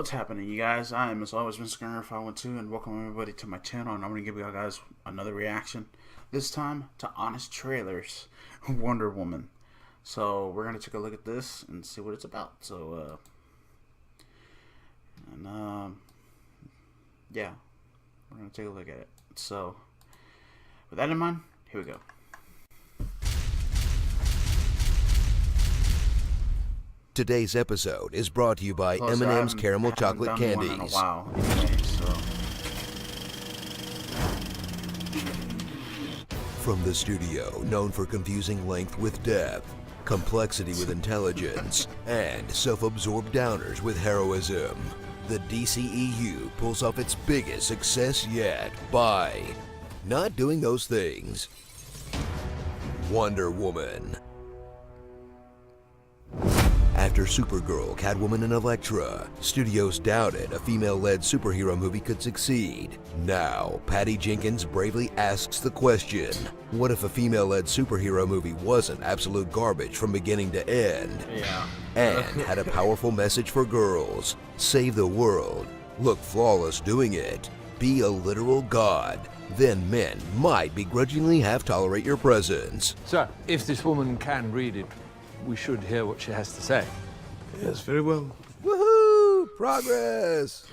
What's happening, you guys? I am, as always, Mr. Gunner512, and welcome everybody to my channel. And I'm going to give you guys another reaction, this time to Honest Trailers Wonder Woman. So we're going to take a look at this and see what it's about. So, yeah, we're going to take a look at it. So, with that in mind, here we go. Today's episode is brought to you by M&M's Caramel Chocolate Candies. Wow. Anyway, so. From the studio known for confusing length with depth, complexity with intelligence, and self-absorbed downers with heroism, the DCEU pulls off its biggest success yet by not doing those things. Wonder Woman. After Supergirl, Catwoman, and Elektra, studios doubted a female-led superhero movie could succeed. Now, Patty Jenkins bravely asks the question, what if a female-led superhero movie wasn't absolute garbage from beginning to end? Yeah. And had a powerful message for girls. Save the world. Look flawless doing it. Be a literal god. Then men might begrudgingly have tolerate your presence. So, if this woman can read it, we should hear what she has to say. Yes, very well. Woohoo! Progress!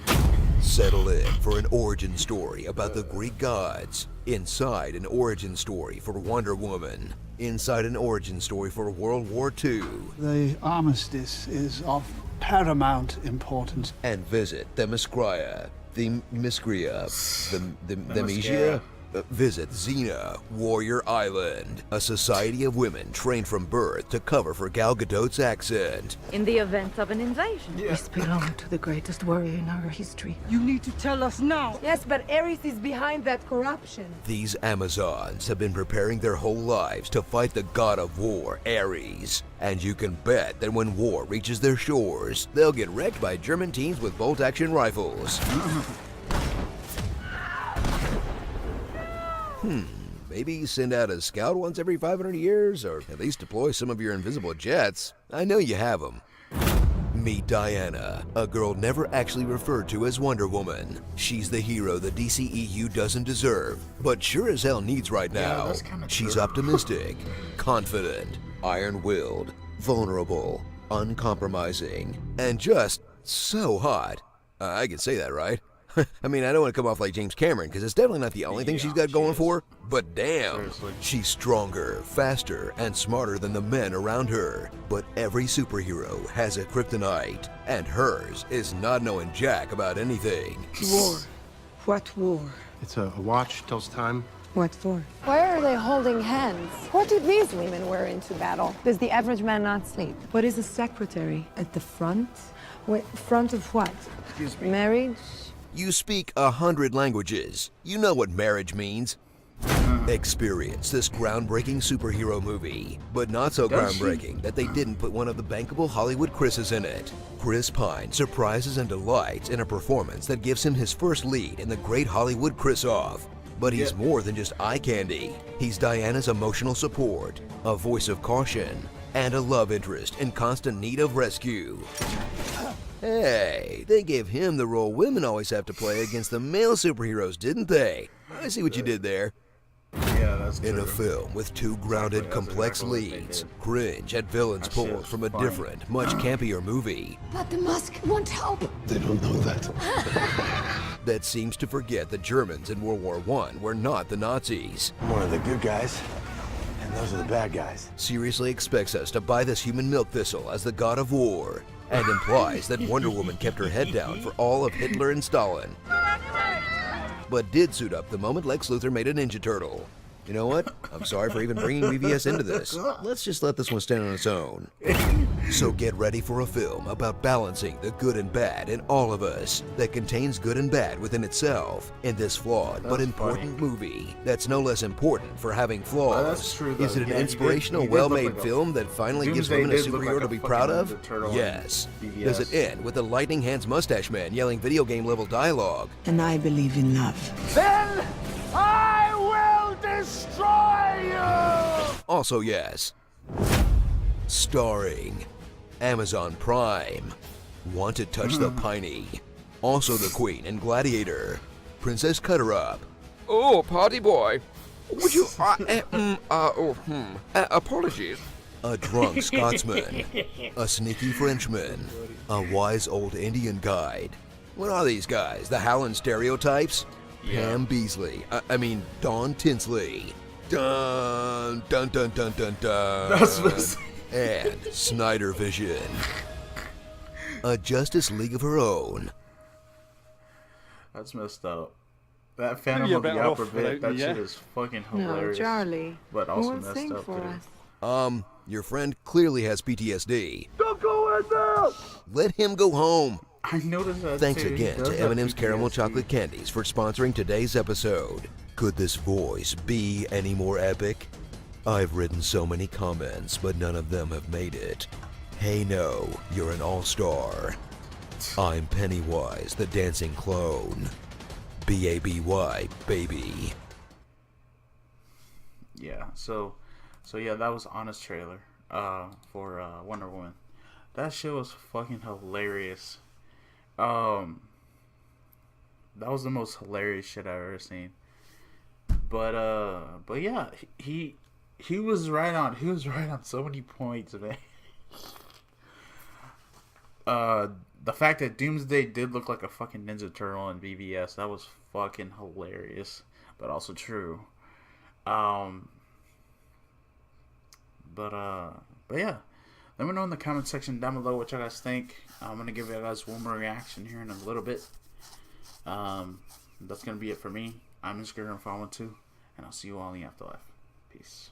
Settle in for an origin story about the Greek gods. Inside an origin story for Wonder Woman. Inside an origin story for World War II. The armistice is of paramount importance. And visit Themyscira. Themisia? Visit Xena, Warrior Island, a society of women trained from birth to cover for Gal Gadot's accent. In the event of an invasion. We belong to the greatest warrior in our history. You need to tell us now. Yes, but Ares is behind that corruption. These Amazons have been preparing their whole lives to fight the god of war, Ares. And you can bet that when war reaches their shores, they'll get wrecked by German teams with bolt-action rifles. Maybe send out a scout once every 500 years, or at least deploy some of your invisible jets. I know you have them. Meet Diana, a girl never actually referred to as Wonder Woman. She's the hero the DCEU doesn't deserve, but sure as hell needs right now. that's kinda She's true. optimistic, confident, iron-willed, vulnerable, uncompromising, and just so hot. I can say that, right? I mean, I don't want to come off like James Cameron, because it's definitely not the only thing she's got going for, but damn, Seriously. she's stronger, faster, and smarter than the men around her. But every superhero has a kryptonite, and hers is not knowing jack about anything. War. What war? It's a watch, tells time. What for? Why are they holding hands? What do these women wear into battle? Does the average man not sleep? What is a secretary? At the front? Wait, front of what? Excuse me. Marriage? You speak 100 languages. You know what marriage means. Experience this groundbreaking superhero movie, but not so Does she? groundbreaking that they didn't put one of the bankable Hollywood Chris's in it. Chris Pine surprises and delights in a performance that gives him his first lead in the great Hollywood Chris-off. But he's more than just eye candy. He's Diana's emotional support, a voice of caution, and a love interest in constant need of rescue. Hey, they gave him the role women always have to play against the male superheroes, didn't they? I see what you did there. Yeah, that's true. In a film with two grounded, That's complex exactly what they leads, did. cringe at villains That shit pulled is from a funny. different, much campier movie But the mask won't help. They don't know that. that seems to forget the Germans in World War I were not the Nazis, I'm one of the good guys, and those are the bad guys. seriously expects us to buy this human milk thistle as the god of war, and implies that Wonder Woman kept her head down for all of Hitler and Stalin, but did suit up the moment Lex Luthor made a Ninja Turtle. You know what? I'm sorry for even bringing BVS into this. Let's just let this one stand on its own. So get ready for a film about balancing the good and bad in all of us, that contains good and bad within itself, in this flawed but That's important funny. movie that's no less important for having flaws. that's true, though. Is it an Yeah, he did- inspirational, he did look well-made like a- film that finally gives Doomsday women a did look superhero like to a be fucking proud Ninja of? Turtle in Yes. BVS. Does it end with a lightning hands mustache man yelling video game level dialogue? And I believe in love. Then I will destroy you! Also yes. Starring Amazon Prime, Want to touch the piney. Also the Queen and Gladiator. Princess Cutter-Up. Oh, party boy. Would you, apologies. A drunk Scotsman. A sneaky Frenchman. A wise old Indian guide. What are these guys? The Howland stereotypes? Pam Beasley. Dawn Tinsley. Dun dun dun dun dun dun. And Snyder Vision. A Justice League of her own. That's messed up. That Phantom Maybe of the you're better Opera off bit, without that me, shit yeah? is fucking No, hilarious. Charlie. But Who also will messed sing up for too. us? Your friend clearly has PTSD. Don't go in there! Let him go home. I noticed that Thanks too. He again does to have M&M's Caramel PTSD. Chocolate Candies for sponsoring today's episode. Could this voice be any more epic? I've written so many comments, but none of them have made it. Hey no, you're an all-star. I'm Pennywise, the dancing clone. B-A-B-Y, baby. Yeah, so yeah, that was Honest trailer for Wonder Woman. That shit was fucking hilarious. That was the most hilarious shit I've ever seen. But yeah, he was right on. He was right on so many points, man. The fact that Doomsday did look like a fucking Ninja Turtle in BVS, that was fucking hilarious, but also true. But yeah, let me know in the comment section down below what you guys think. I'm gonna give you guys one more reaction here in a little bit. That's gonna be it for me. I'm Instagram512, and I'll see you all in the afterlife. Peace.